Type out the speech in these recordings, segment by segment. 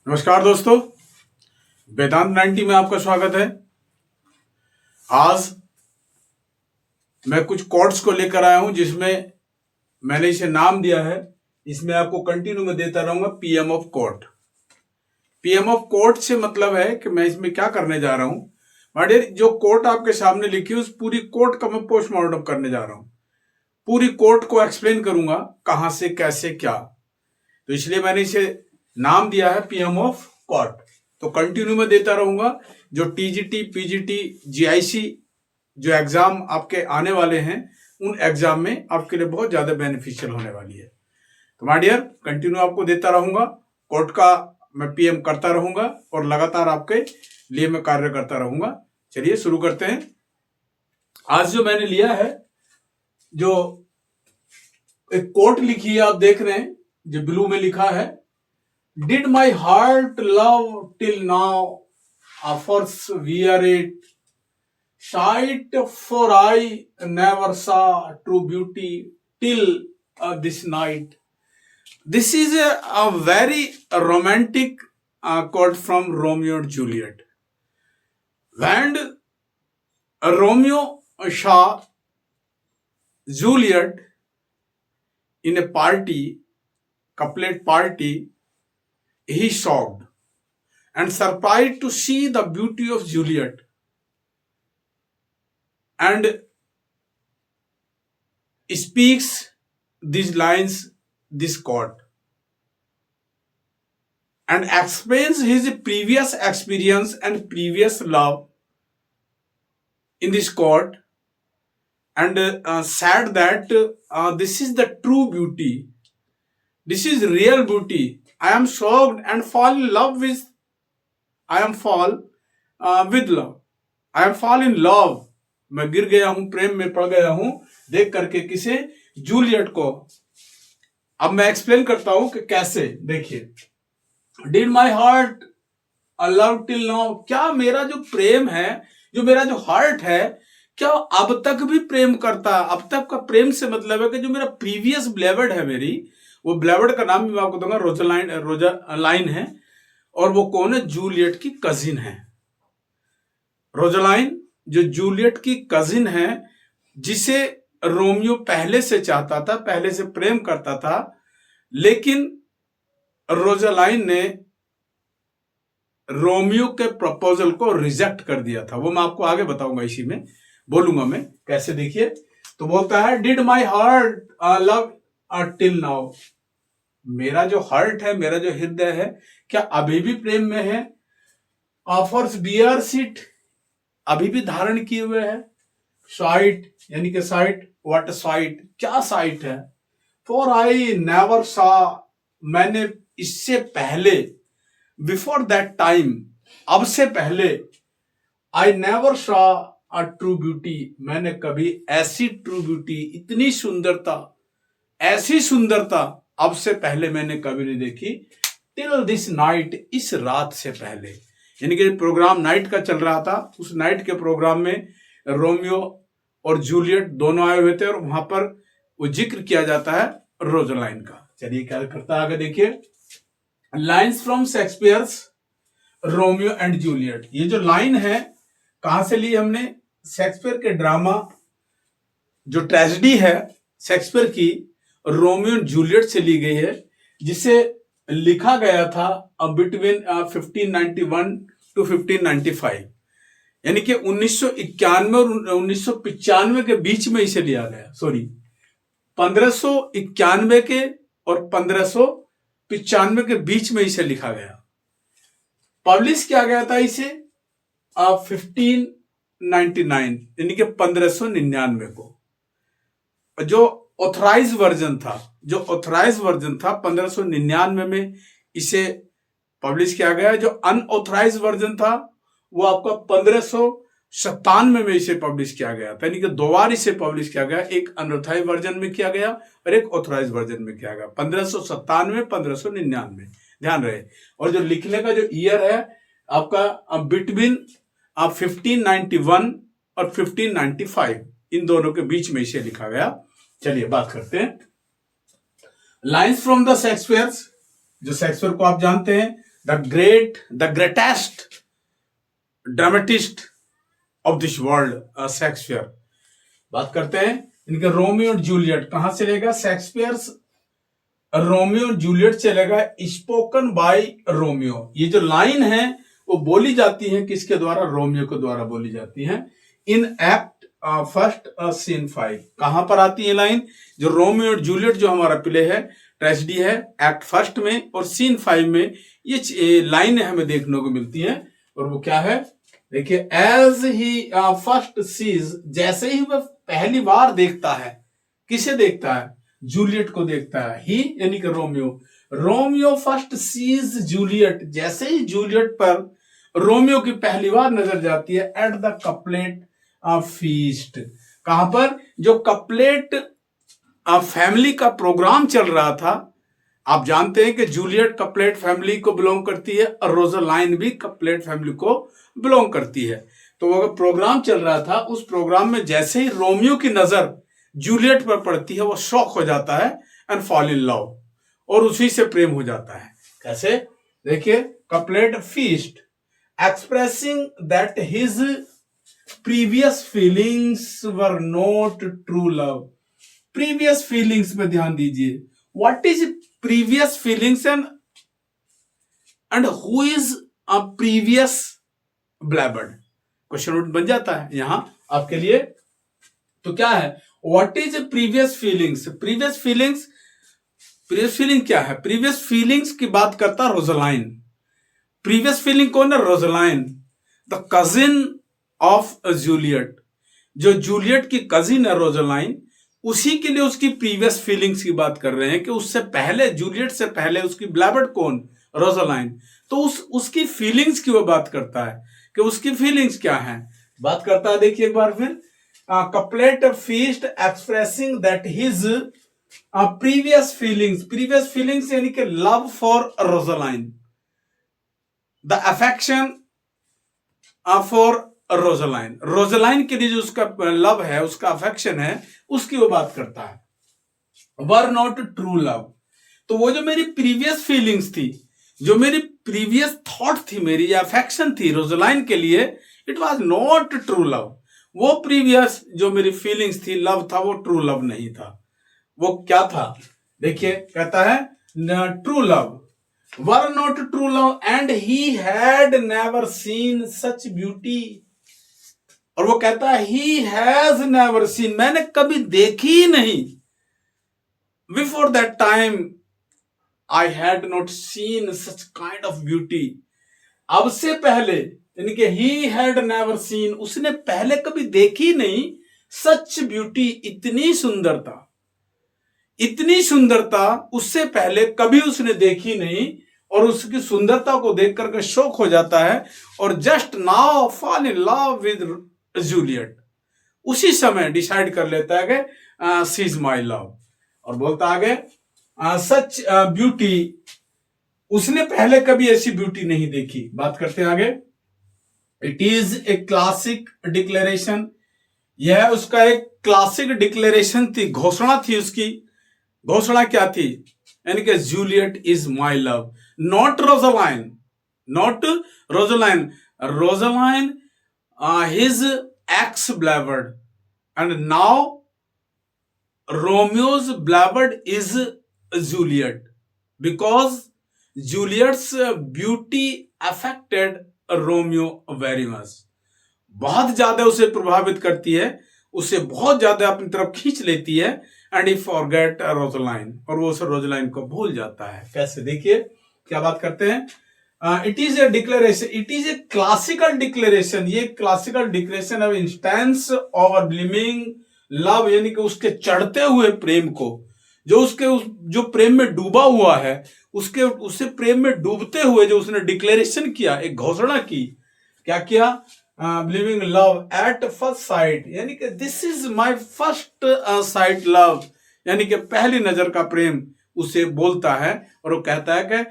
नमस्कार दोस्तों, वेदांत 90 में आपका स्वागत है। आज मैं कुछ कोट्स को लेकर आया हूं जिसमें मैंने इसे नाम दिया है, इसमें आपको कंटिन्यू में देता रहूंगा PM of quote. PM of quote से मतलब है कि मैं इसमें क्या करने जा रहा हूं। माय जो कोट आपके सामने लिखी है उस पूरी कोट का मैं पोस्टमार्टम करने जा रहा हूं। पूरी कोट को एक्सप्लेन करूंगा कहां से कैसे क्या, तो इसलिए मैंने इसे नाम दिया है पीएम ऑफ कोट। तो कंटिन्यू में देता रहूंगा। जो टीजीटी, पीजीटी, जीआईसी जो एग्जाम आपके आने वाले हैं उन एग्जाम में आपके लिए बहुत ज्यादा बेनिफिशियल होने वाली है। तो माय डियर, कंटिन्यू आपको देता रहूंगा। कोर्ट का मैं पीएम करता रहूंगा और लगातार आपके लिए मैं कार्य करता रहूंगा। चलिए शुरू करते हैं। आज जो मैंने लिया है, जो एक कोट लिखी है आप देख रहे हैं, जो ब्लू में लिखा है, Did my heart love till now, persevere it, sight for I never saw true beauty till this night. This is a very romantic quote from Romeo and Juliet. When Romeo saw Juliet in a party, couplet party, he shocked and surprised to see the beauty of Juliet, and speaks these lines, this quote, and explains his previous experience and previous love in this quote, and said that this is the true beauty, this is real beauty. I am shocked and fall in love with, I am fall with love. I am fall in love. मैं गिर गया हूं, प्रेम में पड़ गया हूं देख करके किसे, जूलियट को। अब मैं एक्सप्लेन करता हूं कि कैसे। देखिए, did my heart love till now, क्या मेरा जो प्रेम है, जो मेरा जो हार्ट है, क्या अब तक भी प्रेम करता। अब तक का प्रेम से मतलब है कि जो मेरा प्रीवियस ब्लेवर्ड है, मेरी वो ब्लेवर्ड का नाम भी मैं आपको दूंगा, रोजालाइन है। और वो कौन है? जूलियट की कजिन है। रोजालाइन जो जूलियट की कजिन है, जिसे रोमियो पहले से चाहता था, पहले से प्रेम करता था, लेकिन रोजालाइन ने रोमियो के प्रपोजल को रिजेक्ट कर दिया था। वो मैं आपको आगे बताऊंगा, इसी में बोलूंगा मैं कैसे। देखिए, तो बोलता है, did my heart love till now, मेरा जो हार्ट है, मेरा जो हृदय है, क्या अभी भी प्रेम में है। ऑफर्स बियर सीट, अभी भी धारण किए हुए है। साइट यानी कि साइट, व्हाट साइट, क्या साइट है। फॉर आई नेवर सा, मैंने इससे पहले, बिफोर दैट टाइम, अब से पहले, आई नेवर सा अ ट्रू ब्यूटी, मैंने कभी ऐसी ट्रू ब्यूटी, इतनी सुंदरता, ऐसी सुंदरता अब से पहले मैंने कभी नहीं देखी। टिल दिस नाइट, इस रात से पहले, यानी कि प्रोग्राम नाइट का चल रहा था, उस नाइट के प्रोग्राम में रोमियो और जूलियट दोनों आए हुए थे और वहां पर वो जिक्र किया जाता है रोजालाइन का। चलिए क्या करता है आगे, देखिए। Lines from Shakespeare's Romeo and Juliet, ये जो लाइन है कहां से ली हमने? शेक्सपियर के ड्रामा, जो ट्रेजेडी है शेक्सपियर की, रोमियो एंड जूलियट से ली गई है, जिसे लिखा गया था बिटवीन 1591 टू 1595, यानी कि 1991 और 1995 के बीच में इसे लिया गया। सॉरी, 1591 के और 1595 के बीच में इसे लिखा गया। पब्लिश किया गया था इसे 1599, यानी कि 1599 को। जो ऑथराइज वर्जन था, जो ऑथराइज वर्जन था 1599 में इसे पब्लिश किया गया। जो अनऑथराइज वर्जन था वो आपका 1597 में इसे पब्लिश किया गया था, यानी कि दो बार इसे पब्लिश किया गया। एक अनऑथराइज वर्जन में किया गया और एक ऑथराइज वर्जन में किया गया, 1597, 1599, ध्यान रहे। और जो लिखने का जो ईयर है आपका बिटवीन 1591 और 1595, इन दोनों के बीच में इसे लिखा गया। चलिए बात करते हैं लाइन्स फ्रॉम द शेक्सपियर्स, जो शेक्सपियर को आप जानते हैं, the greatest dramatist of this world Shakespeare. बात करते हैं इनके रोमियो और जूलियट कहां से लेगा। शेक्सपियर रोमियो और जूलियट चलेगा स्पोकन बाय रोमियो। ये जो लाइन है वो बोली जाती है किसके द्वारा, रोमियो के द्वारा बोली जाती है इन एक्ट फर्स्ट सीन 5। कहां पर आती है लाइन, जो रोमियो और जूलियट जो हमारा प्ले है ट्रेजेडी है एक्ट फर्स्ट में और सीन 5 में ये लाइनें हमें देखने को मिलती हैं। और वो क्या है देखिए, एज ही फर्स्ट सीज, जैसे ही वह पहली बार देखता है, किसे देखता है, जूलियट को देखता है। ही यानी कि रोमियो फर्स्ट सीज जूलियट, जैसे ही जूलियट पर रोमियो की पहली बार नजर जाती है एट द कपलेट फीस्ट। कहां पर, जो कपलेट फैमिली का प्रोग्राम चल रहा था। आप जानते हैं कि जूलियट कपलेट फैमिली को बिलोंग करती है और रोजालाइन भी कपलेट फैमिली को बिलोंग करती है। तो वो प्रोग्राम चल रहा था, उस प्रोग्राम में जैसे ही रोमियो की नजर जूलियट पर पड़ती है वो शॉक हो जाता है एंड फॉल इन लव, और उसी से प्रेम हो जाता है। कैसे देखिए, couplet first expressing that his previous feelings were not true love. Previous feelings पे ध्यान दीजिए। What is previous feelings and who is a previous blabbered, question बन जाता है यहां आपके लिए। तो क्या है, what is previous feelings. Previous feeling क्या है, प्रीवियस फीलिंग्स की बात करता रोजालाइन। प्रीवियस फीलिंग कौन है, रोजालाइन, द कजिन ऑफ जूलियट। जो जूलियट की कजिन है रोजालाइन, उसी के लिए उसकी प्रीवियस फीलिंग्स की बात कर रहे हैं कि उससे पहले, जूलियट से पहले उसकी ब्लैबर्ड कौन, रोजालाइन। तो उसकी फीलिंग्स की वो बात करता है कि उसकी फीलिंग्स क्या है, बात करता है। देखिए एक बार फिर, couplet first expressing that his previous feelings यानी कि love for Rosaline, the affection for Rosaline के लिए जो उसका लव है, उसका अफेक्शन है, उसकी वो बात करता है। वर नॉट ट्रू लव, तो वो जो मेरी प्रीवियस फीलिंग्स थी, जो मेरी प्रीवियस थॉट थी, मेरी अफेक्शन थी रोजालाइन के लिए, it was not true love. वो प्रीवियस जो मेरी फीलिंग्स थी, लव था, वो ट्रू लव नहीं था। वो क्या था देखिए, कहता है true love were not true love and he had never seen such beauty. और वो कहता है ही हैज नेवर सीन, मैंने कभी देखी ही नहीं। Before that time I had not seen such kind of beauty. अब से पहले, यानी कि ही हैड नेवर सीन, उसने पहले कभी देखी नहीं सच ब्यूटी, इतनी सुंदरता, इतनी सुंदरता उससे पहले कभी उसने देखी नहीं। और उसकी सुंदरता को देख करके शौक हो जाता है और just now fall in love with Juliet. उसी समय डिसाइड कर लेता है कि शी इज माई लव। और बोलता आगे, सच ब्यूटी, उसने पहले कभी ऐसी ब्यूटी नहीं देखी। बात करते हैं आगे, it is a classic declaration, यह उसका एक क्लासिक डिक्लेरेशन थी, घोषणा थी उसकी। घोषणा क्या थी, यानी कि Juliet is my love, not Rosaline, not Rosaline, Rosaline his ex-blabbered, and now Romeo's blabbered is Juliet, because Juliet's beauty affected Romeo very much. बहुत ज्यादा उसे प्रभावित करती है, उसे बहुत ज्यादा अपनी तरफ खींच लेती है। एंड ही फॉरगेट रोजालाइन, और वो उस रोजालाइन को भूल जाता है। कैसे देखिए क्या बात करते हैं, it is a declaration, it is a classical declaration, ये classical declaration of instance of blooming love, यानी कि उसके चढ़ते हुए प्रेम को, जो उसके जो प्रेम में डूबा हुआ है, उससे प्रेम में डूबते हुए जो उसने डिक्लेरेशन किया, एक घोषणा की, क्या किया, ब्लिमिंग लव एट फर्स्ट साइट, यानी कि this is my first site love, यानी कि पहली नजर का प्रेम उसे बोलता है। और वो कहता है कि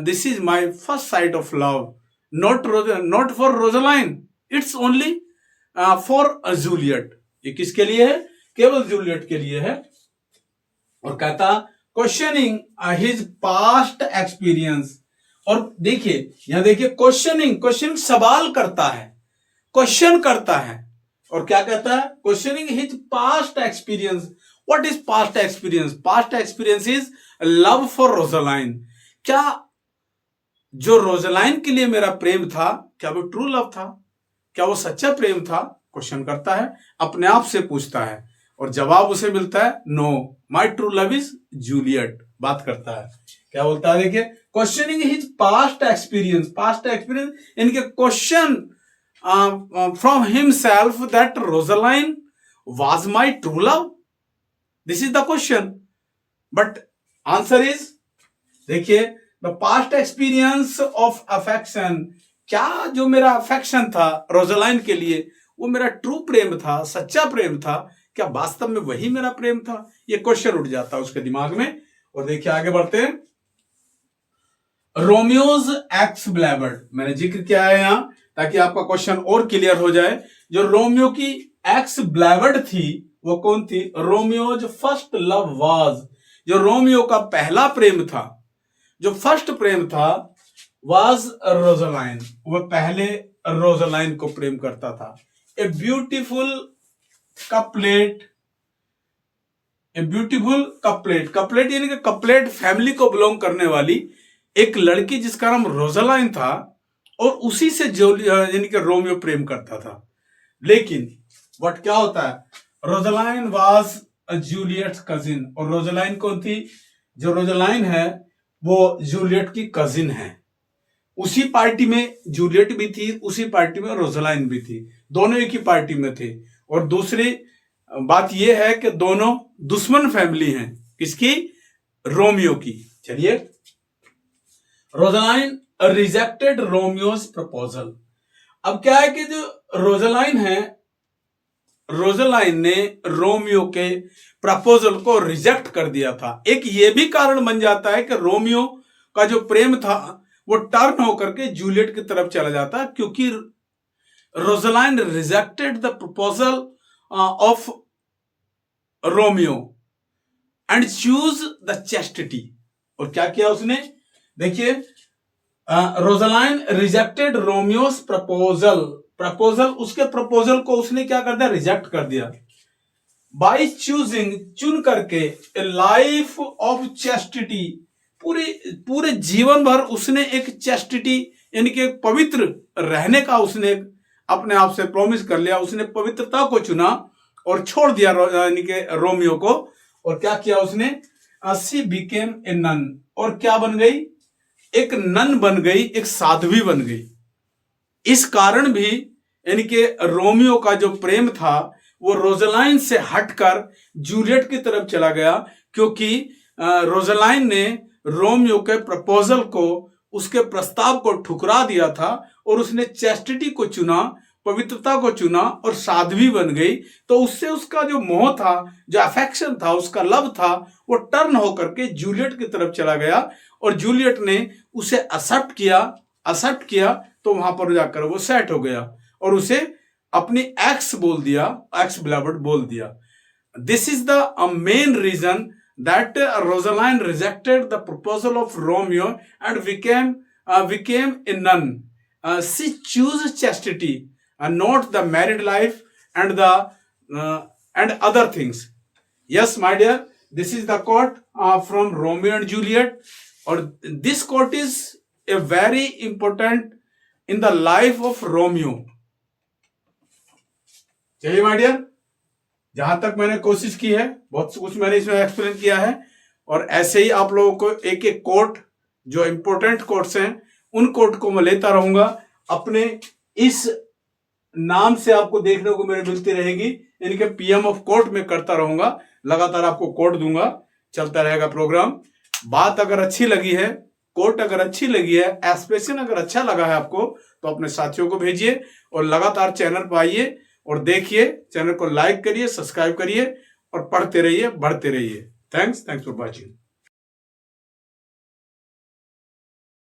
this is my first sight of love, not for Rosaline, it's only for Juliet. ये किसके लिए है, केवल जूलियट के लिए है। और कहता क्वेश्चनिंग हिज पास्ट एक्सपीरियंस, और देखिए यहां देखिए क्वेश्चनिंग सवाल करता है, क्वेश्चन करता है। और क्या कहता है? Questioning his past experience. What is past experience? Past experience is love for Rosaline. क्या जो रोजालाइन के लिए मेरा प्रेम था, क्या वो ट्रू लव था? क्या वो सच्चा प्रेम था? क्वेश्चन करता है, अपने आप से पूछता है, और जवाब उसे मिलता है no, my true love is Juliet. बात करता है, क्या बोलता है? देखिए, questioning his past experience. Past experience इनके question from himself that Rosaline was my true love. This is the question, but answer is, देखिए, the past experience of affection. क्या जो मेरा अफेक्शन था रोजालाइन के लिए, वो मेरा ट्रू प्रेम था, सच्चा प्रेम था? क्या वास्तव में वही मेरा प्रेम था? ये क्वेश्चन उठ जाता है उसके दिमाग में। और देखिए आगे बढ़ते हैं। रोमियोज एक्स ब्लैबर्ड, मैंने जिक्र किया है यहां ताकि आपका क्वेश्चन और क्लियर हो जाए। जो रोमियो की एक्स ब्लैबर्ड थी, वो कौन थी? Romeo's first love was. जो रोमियो का पहला प्रेम था, जो फर्स्ट प्रेम था, वाज रोजालाइन। वह पहले रोजालाइन को प्रेम करता था। A beautiful couplet, a beautiful couplet. Couplet यानी कि कपलेट फैमिली को बिलोंग करने वाली एक लड़की जिसका नाम रोजालाइन था, और उसी से जो यानी कि रोमियो प्रेम करता था। लेकिन बट क्या होता है? रोजालाइन वाज जूलियट कजिन। और रोजालाइन कौन थी? जो रोजालाइन है वो जूलियट की कजिन है। उसी पार्टी में जूलियट भी थी, उसी पार्टी में रोजालाइन भी थी, दोनों एक ही पार्टी में थे। और दूसरी बात यह है कि दोनों दुश्मन फैमिली हैं। किसकी? रोमियो की। चलिए, रोजालाइन रिजेक्टेड रोमियोज प्रपोजल। अब क्या है कि जो रोजालाइन है, रोजालाइन ने रोमियो के प्रपोजल को रिजेक्ट कर दिया था। एक ये भी कारण बन जाता है कि रोमियो का जो प्रेम था वो टर्न होकर के जूलियट की तरफ चला जाता, क्योंकि Rosaline rejected the proposal of Romeo and choose the chastity. और क्या किया उसने? देखिए, रोजालाइन रिजेक्टेड रोमियोस प्रपोजल, उसके प्रपोजल को उसने क्या कर दिया? रिजेक्ट कर दिया। बाई चूजिंग, चुन करके, ए लाइफ ऑफ चेस्टिटी, पूरे जीवन भर उसने एक चेस्टिटी यानी कि पवित्र रहने का उसने अपने आप से प्रॉमिस कर लिया। उसने पवित्रता को चुना और छोड़ दिया यानी कि रोमियो को। और क्या किया उसने? She became a nun. और क्या बन गई? एक नन बन गई, एक साध्वी बन गई। इस कारण भी यानी कि रोमियो का जो प्रेम था वो रोजालाइन से हटकर जूलियट की तरफ चला गया, क्योंकि रोजालाइन ने रोमियो के प्रपोजल को, उसके प्रस्ताव को ठुकरा दिया था, और उसने चेस्टिटी को चुना, पवित्रता को चुना और साध्वी बन गई। तो उससे उसका जो मोह था, जो अफेक्शन था, उसका लव था, वो टर्न होकर के जूलियट की तरफ चला गया। और जूलियट ने उसे एक्सेप्ट किया तो वहां पर जाकर वो सेट हो गया और उसे अपनी एक्स बोल दिया, एक्स बिलवड बोल दिया। This is the main reason that Rosaline rejected the proposal of Romeo and became a nun. She chose chastity and not the married life and and other things. Yes, my dear, this is the quote from Romeo and Juliet, or this quote is a very important in the life of Romeo. चलिए my dear, जहां तक मैंने कोशिश की है, बहुत कुछ मैंने इसमें एक्सप्लेन किया है, और ऐसे ही आप लोगों को एक एक कोट, जो इंपॉर्टेंट कोट्स हैं, उन कोट को मैं लेता रहूंगा। अपने इस नाम से आपको देखने को मेरे मिलती रहेगी, यानी कि पीएम ऑफ कोट में करता रहूंगा, लगातार आपको कोट दूंगा, चलता रहेगा प्रोग्राम। बात अगर अच्छी लगी है, कोट अगर अच्छी लगी है, एक्सप्रेशन अगर अच्छा लगा है आपको, तो अपने साथियों को भेजिए और लगातार चैनल पर आइए और देखिए। चैनल को लाइक करिए, सब्सक्राइब करिए और पढ़ते रहिए, बढ़ते रहिए। Thanks for watching.